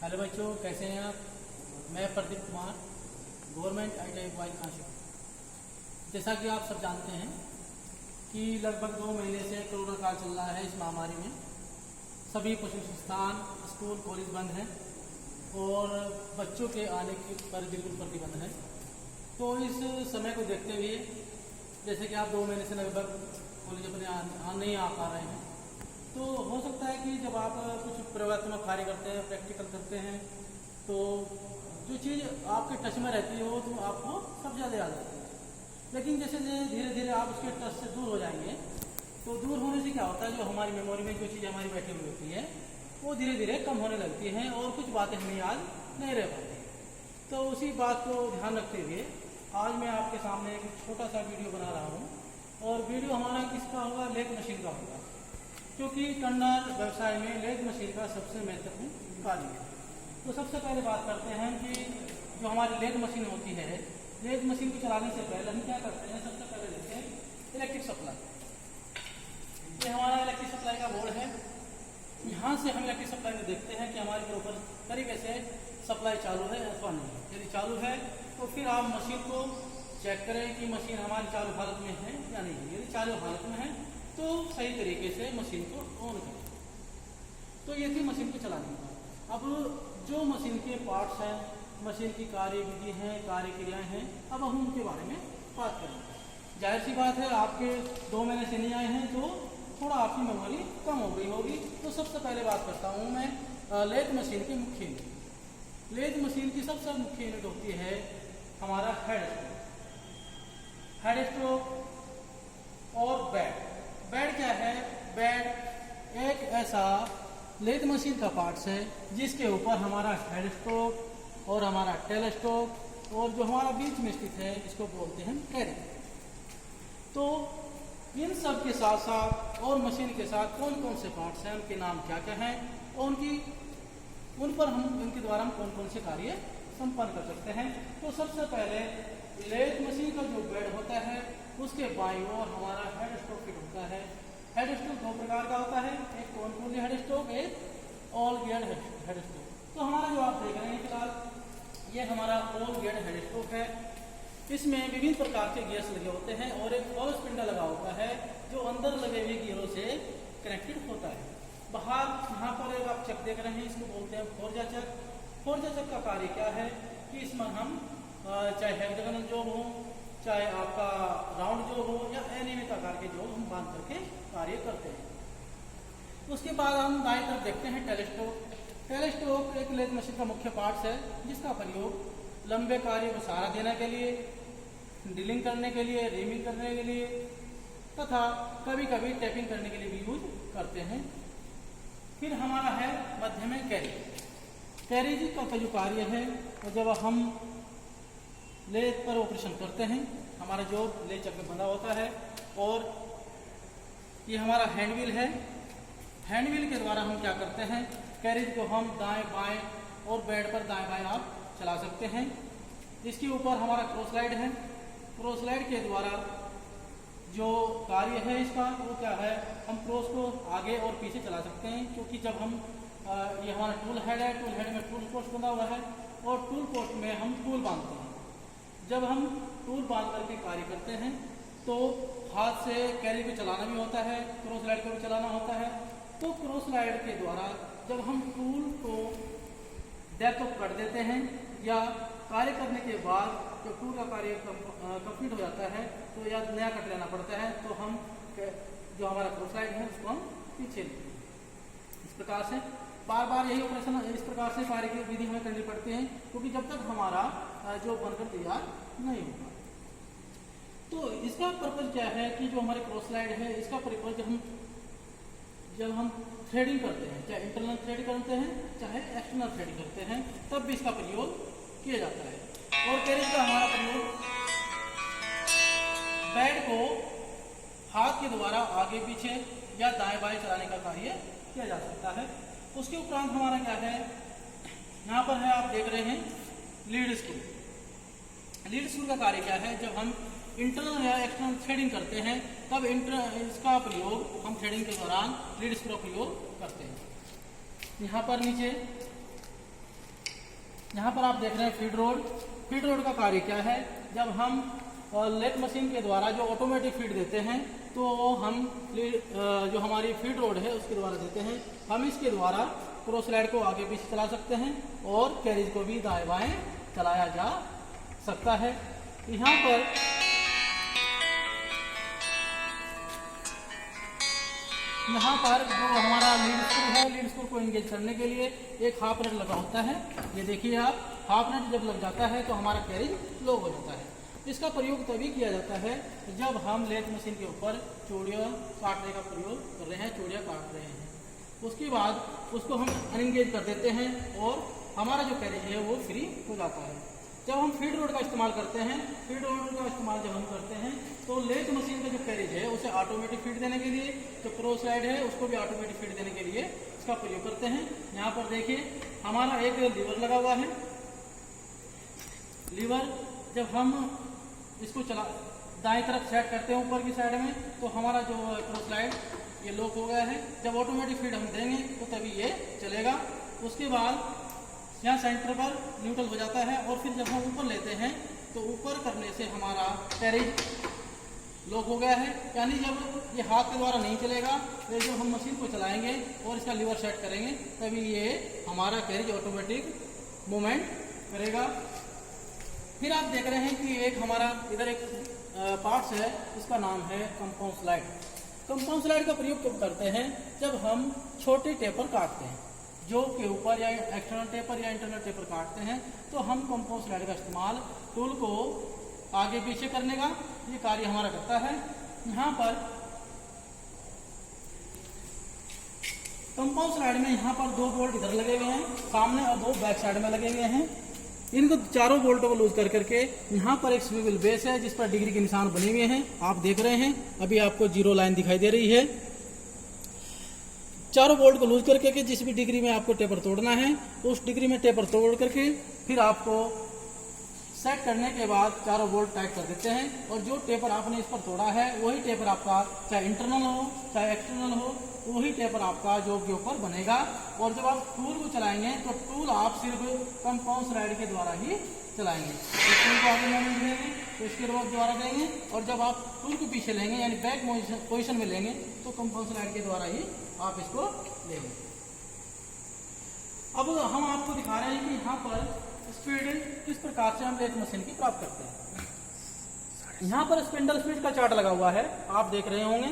Hello बच्चों, कैसे हैं आप। मैं Pradeep Kumar, government ITI boys Kashipur. जैसा कि आप सब जानते हैं कि लगभग 2 महीने से कोरोना काल चल रहा है। इस महामारी में सभी शिक्षण संस्थान, स्कूल, कॉलेज बंद हैं और बच्चों के आने के पर बिल्कुल प्रतिबंध है। तो इस समय को देखते हुए, जैसे कि आप 2 महीने से लगभग कॉलेज अपने नहीं आ पा रहे हैं, तो हो सकता है कि जब आप कुछ प्रयोगात्मक कार्य करते हैं, प्रैक्टिकल करते हैं, तो जो चीज़ आपके टच में रहती है वो तो आपको सब ज़्यादा याद आती है। लेकिन जैसे धीरे धीरे आप उसके टच से दूर हो जाएंगे, तो दूर होने से क्या होता है, जो हमारी मेमोरी में जो चीज़ हमारी बैठी हुई होती है वो धीरे धीरे कम होने लगती हैं और कुछ बातें हमें याद नहीं रह पाती। तो उसी बात को ध्यान रखते हुए आज मैं आपके सामने एक छोटा सा वीडियो बना रहा हूँ। और वीडियो हमारा किसका होगा, लेथ मशीन का होगा, क्योंकि टर्नर व्यवसाय में लेथ मशीन का सबसे महत्वपूर्ण कार्य है। तो सबसे पहले बात करते हैं कि जो हमारी लेथ मशीन होती है, लेथ मशीन को चलाने से पहले हम क्या करते हैं, सबसे पहले देखते हैं इलेक्ट्रिक सप्लाई। ये हमारा इलेक्ट्रिक सप्लाई का बोर्ड है। यहाँ से हम इलेक्ट्रिक सप्लाई में देखते हैं कि हमारे प्रॉपर तरीके से सप्लाई चालू है अथवा नहीं। यदि चालू है तो फिर आप मशीन को चेक करें कि मशीन हमारी चालू हालत में है या नहीं। यदि चालू हालत में है तो सही तरीके से मशीन को ऑन करें। तो ये थी मशीन को चलाने का। अब जो मशीन के पार्ट्स हैं, मशीन की कार्यविधि हैं, कार्य क्रियाएँ हैं, अब हम उनके बारे में बात करेंगे। जाहिर सी बात है, आपके 2 महीने से नहीं आए हैं तो थोड़ा आपकी मेमोरी कम हो गई होगी। तो सबसे पहले बात करता हूँ मैं लेथ मशीन की मुख्य यूनिट। लेथ मशीन की सबसे मुख्य यूनिट होती है हमारा हेड स्ट्रोक और बेड। बेड क्या है? बेड एक ऐसा लेथ मशीन का पार्ट्स है जिसके ऊपर हमारा हेड स्ट्रोक और हमारा टेल स्ट्रोक और जो हमारा बीच में स्थित है इसको बोलते हैं कैरिंग। तो इन सब के साथ साथ और मशीन के साथ कौन कौन से पार्ट्स हैं, उनके नाम क्या क्या हैं और उन पर हम उनके द्वारा हम कौन कौन से कार्य संपन्न कर सकते हैं। तो सबसे पहले लेथ मशीन का जो बेड होता है उसके बाईं ओर हमारा हेड स्ट्रोक फिट होता है। हेड स्ट्रोक 2 प्रकार का होता है, एक कॉनपूर्ली हेड स्ट्रोक, एक ऑल गियर हेड स्ट्रोक। तो हमारा जो आप देख रहे हैं फिलहाल ये हमारा ऑल गियर हेड स्ट्रोक है। इसमें विभिन्न प्रकार के गियर्स लगे होते हैं और एक फॉल स्पिंडल लगा होता है जो अंदर लगे हुए गियरों से कनेक्टेड होता है। बाहर यहाँ पर एक आप चक देख रहे हैं, इसको बोलते हैं फोर्जा चक। फोर्जा चक का कार्य क्या है कि इसमें हम चाहे हेक्सागोनल जॉब हो, चाहे आपका राउंड जॉब हो या अनियमित आकार के जॉब हम बांध करके कार्य करते हैं। उसके बाद हम दाएं तरफ देखते हैं टेलीस्ट्रोक। टेलीस्ट्रोक एक लेथ मशीन का मुख्य पार्ट्स है जिसका प्रयोग लंबे कार्य को सहारा देने के लिए, ड्रिलिंग करने के लिए, रीमिंग करने के लिए तथा कभी कभी टैपिंग करने के लिए भी यूज करते हैं। फिर हमारा है मध्य में कैरेज का जो कार्य है, जब हम लेथ पर ऑपरेशन करते हैं, हमारा जो लेथ चक में बंधा होता है और ये हमारा हैंडव्हील है। हैंडव्हील के द्वारा हम क्या करते हैं, कैरेज को हम दाएं बाएं और बेड पर दाएं बाएं आप चला सकते हैं। इसके ऊपर हमारा क्रॉसलाइड है। क्रॉसलाइड के द्वारा जो कार्य है इसका वो क्या है, हम क्रॉस को आगे और पीछे चला सकते हैं, क्योंकि जब हम ये हमारा टूल हेड है, टूल हेड में टूल पोस्ट बंधा हुआ है और टूल पोस्ट में हम टूल बांधते हैं। जब हम टूल बांध करके कार्य करते हैं तो हाथ से कैरी को चलाना भी होता है, क्रॉसलाइड को भी चलाना होता है। तो क्रॉसलाइड के द्वारा जब हम टूल को डेप्थ कर देते हैं या कार्य करने के बाद जब टूल का कार्य कंप्लीट हो जाता है तो या नया कट लेना पड़ता है, तो हम जो हमारा क्रॉसलाइड है उसको हम पीछे लेते हैं। इस प्रकार से बार बार यही ऑपरेशन इस प्रकार से कार्य की विधि हमें करनी पड़ती है, क्योंकि जब तक हमारा जो बनकर तैयार नहीं होगा। तो इसका पर्पज क्या है कि जो हमारे क्रॉसलाइड है इसका पर्पज जब हम थ्रेडिंग करते हैं, चाहे इंटरनल थ्रेड करते हैं चाहे एक्सटर्नल थ्रेडिंग करते हैं, तब भी इसका प्रयोग किया जाता है। और कैरेज का हमारा प्रयोग बेड को हाथ के द्वारा आगे पीछे या दाएं बाएं चलाने का कार्य किया जा सकता है। उसके उपरांत हमारा क्या है, यहाँ पर है आप देख रहे हैं लीड स्क्रू। लीड स्क्रू का कार्य क्या है, जब हम इंटरनल या एक्सटर्नल थ्रेडिंग करते हैं तब इसका प्रयोग हम थ्रेडिंग के दौरान लीड स्क्रू का प्रयोग करते हैं। यहाँ पर नीचे यहाँ पर आप देख रहे हैं फीड रोड। फीड रोड का कार्य क्या है, जब हम लेथ मशीन के द्वारा जो ऑटोमेटिक फीड देते हैं तो हम जो हमारी फीड रोड है उसके द्वारा देते हैं। हम इसके द्वारा क्रॉस स्लाइड को आगे पीछे चला सकते हैं और कैरेज को भी दाएं बाएं चलाया जा सकता है। यहाँ पर जो हमारा लीड स्क्रू है, लीड स्क्रू को एंगेज करने के लिए एक हाफ नट लगा होता है। ये देखिए आप, हाफ नट जब लग जाता है तो हमारा कैरेज लो हो जाता है। इसका प्रयोग तभी किया जाता है जब हम लेथ मशीन के ऊपर चूड़ियाँ काटने का प्रयोग कर रहे हैं, चूड़ियाँ काट रहे हैं। उसके बाद उसको हम अनएंगेज कर देते हैं और हमारा जो कैरेज है वो फ्री हो जाता है। जब हम फीड रोड का इस्तेमाल करते हैं, फीड रोड का इस्तेमाल जब हम करते हैं तो लेथ मशीन का जो कैरेज है उसे ऑटोमेटिक फीड देने के लिए, जो क्रॉस स्लाइड है उसको भी ऑटोमेटिक फीड देने के लिए इसका प्रयोग करते हैं। यहाँ पर देखिए हमारा एक लीवर लगा हुआ है। लीवर जब हम इसको दाएं तरफ सेट करते हैं ऊपर की साइड में तो हमारा जो क्रॉस स्लाइड ये लॉक हो गया है। जब ऑटोमेटिक फीड हम देंगे तो तभी ये चलेगा। उसके बाद यहाँ सेंटर पर न्यूट्रल हो जाता है और फिर जब हम ऊपर लेते हैं तो ऊपर करने से हमारा कैरेज लॉक हो गया है। यानी जब ये हाथ के द्वारा नहीं चलेगा तो जब हम मशीन को चलाएंगे और इसका लीवर सेट करेंगे तभी ये हमारा कैरेज ऑटोमेटिक मूवमेंट करेगा। फिर आप देख रहे हैं कि एक हमारा इधर एक पार्ट्स है, इसका नाम है कंपाउंड स्लाइड। कंपाउंड स्लाइड का प्रयोग कब करते हैं, जब हम छोटे टेपर काटते हैं, जो के ऊपर या एक्सटर्नल टेपर या इंटरनल टेपर काटते हैं तो हम कंपाउंड स्लाइड का इस्तेमाल टूल को आगे पीछे करने का ये कार्य हमारा करता है। यहाँ पर कंपाउंड स्लाइड में यहाँ पर 2 बोल्ट इधर लगे हुए हैं सामने और 2 बैक साइड में लगे हुए हैं। इनको चारों बोल्टों को लूज कर करके यहाँ पर एक स्विvel बेस है जिस पर डिग्री के निशान बने हुए हैं, आप देख रहे हैं। अभी आपको 0 लाइन दिखाई दे रही है। चारों बोल्ट को लूज करके कि जिस भी डिग्री में आपको टेपर तोड़ना है उस डिग्री में टेपर तोड़ करके फिर आपको सेट करने के बाद चारों बोल्ट टाइट कर देते हैं और जो टेपर आपने इस पर तोड़ा है वही टेपर आपका चाहे इंटरनल हो चाहे एक्सटर्नल हो वही टेपर आपका जॉब के ऊपर बनेगा। और जब आप टूल को चलाएंगे तो टूल आप सिर्फ कंपाउंड स्लाइड के द्वारा ही चलाएंगे। तो टूल को आगे मूवमेंट देंगे तो इसके द्वारा देंगे और जब आप टूल को पीछे लेंगे यानी बैक पोजिशन में लेंगे तो कंपाउंड स्लाइड के द्वारा ही आप इसको लेंगे। अब हम आपको दिखा रहे हैं कि यहाँ पर स्पीड किस प्रकार से हम लेथ मशीन की प्राप्त करते हैं। यहाँ पर स्पिंडल स्पीड का चार्ट लगा हुआ है, आप देख रहे होंगे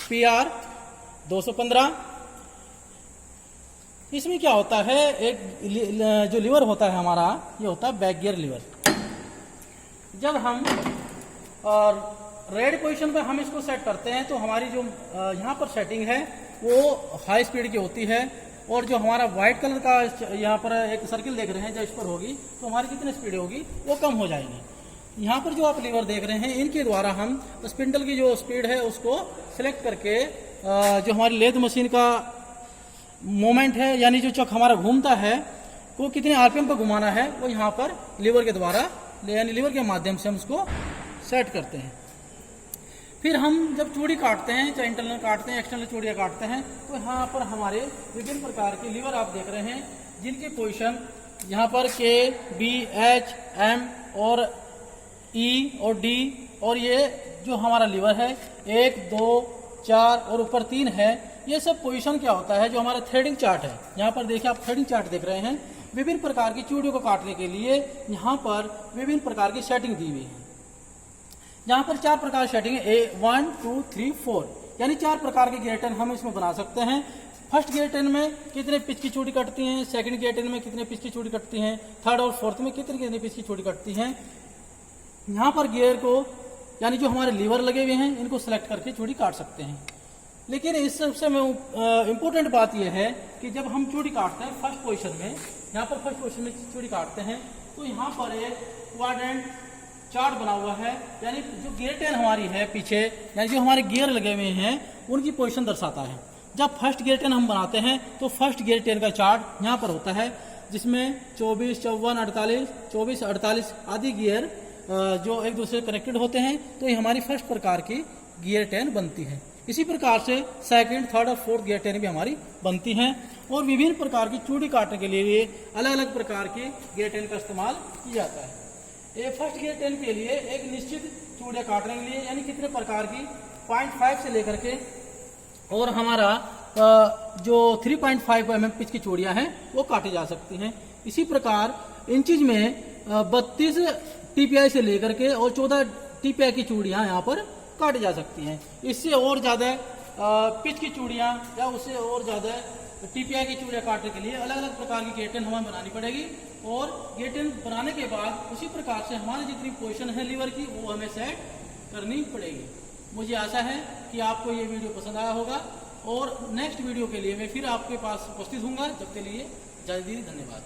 PR 215। इसमें क्या होता है, एक जो लीवर होता है हमारा ये होता है बैक गियर लीवर। जब हम और रेड पोजीशन पे हम इसको सेट करते हैं तो हमारी जो यहाँ पर सेटिंग है वो हाई स्पीड की होती है और जो हमारा व्हाइट कलर का यहाँ पर एक सर्किल देख रहे हैं जब इस पर होगी तो हमारी कितनी स्पीड होगी वो कम हो जाएगी। यहाँ पर जो आप लीवर देख रहे हैं इनके द्वारा हम स्पिंडल की जो स्पीड है उसको सिलेक्ट करके जो हमारी लेथ मशीन का मोमेंट है यानी जो चक हमारा घूमता है वो कितने RPM पर घुमाना है वो यहाँ पर लीवर के द्वारा यानी लीवर के माध्यम से हम उसको सेट करते हैं। फिर हम जब चूड़ी काटते हैं चाहे इंटरनल काटते हैं एक्सटर्नल चूड़ियाँ काटते हैं तो यहाँ पर हमारे विभिन्न प्रकार के लीवर आप देख रहे हैं जिनकी पोजीशन यहाँ पर K, B, H, M और E और D और ये जो हमारा लीवर है 1, 2, 4 और ऊपर 3 है। ये सब पोजीशन क्या होता है जो हमारा थ्रेडिंग चार्ट है। यहाँ पर देखिए आप थ्रेडिंग चार्ट देख रहे हैं। विभिन्न प्रकार की चूड़ियों को काटने के लिए यहाँ पर विभिन्न प्रकार की सेटिंग दी हुई है। यहाँ पर 4 प्रकार की सेटिंग है 1, 2, 3, 4 यानी 4 प्रकार के गियर टेन हम इसमें बना सकते हैं। फर्स्ट गियर टेन में कितने पिच की चूड़ी कटती हैं, सेकंड गियर टेन में कितने पिच की चूड़ी कटती हैं, थर्ड और फोर्थ में कितनी पिच की चूड़ी कटती हैं। यहाँ पर गियर को यानी जो हमारे लीवर लगे हुए हैं इनको सेलेक्ट करके चूड़ी काट सकते हैं। लेकिन इस सबसे इम्पोर्टेंट बात यह है कि जब हम चूड़ी काटते हैं फर्स्ट पोजीशन में, यहाँ पर फर्स्ट पोजीशन में चूड़ी काटते हैं तो यहाँ पर एक क्वाड्रेंट चार्ट बना हुआ है यानी जो गियर टेन हमारी है पीछे यानी जो हमारे गियर लगे हुए हैं उनकी पोजीशन दर्शाता है। जब फर्स्ट गियर टेन हम बनाते हैं तो फर्स्ट गियर टेन का चार्ट यहाँ पर होता है जिसमें 24, 54, 48, 24, 48 आदि गियर जो एक दूसरे से कनेक्टेड होते हैं तो ये हमारी फर्स्ट प्रकार की गियर टेन बनती है। इसी प्रकार से सेकंड, थर्ड और फोर्थ गियर टेन भी हमारी बनती हैं। और विभिन्न प्रकार की चूड़ी काटने के लिए भी अलग अलग प्रकार के गियर टेन का इस्तेमाल किया जाता है। ये फर्स्ट गियर टेन के लिए एक निश्चित चूड़ियाँ काटने के लिए यानी कितने प्रकार की 0.5 से लेकर के और हमारा जो 3.5 mm पिच की चूड़ियाँ हैं वो काटी जा सकती हैं। इसी प्रकार इंचज में 32 TPI से लेकर के और 14 TPI की चूड़ियाँ यहाँ पर काटी जा सकती हैं। इससे और ज़्यादा पिच की चूड़ियाँ या उससे और ज़्यादा TPI की चूड़ियाँ काटने के लिए अलग अलग प्रकार की गियर टेन हमें बनानी पड़ेगी। और गियर टेन बनाने के बाद उसी प्रकार से हमारी जितनी पोजीशन है लीवर की वो हमें सेट करनी पड़ेगी। मुझे आशा है कि आपको ये वीडियो पसंद आया होगा और नेक्स्ट वीडियो के लिए मैं फिर आपके पास उपस्थित हूँगा। जब के लिए जय हिंद, धन्यवाद।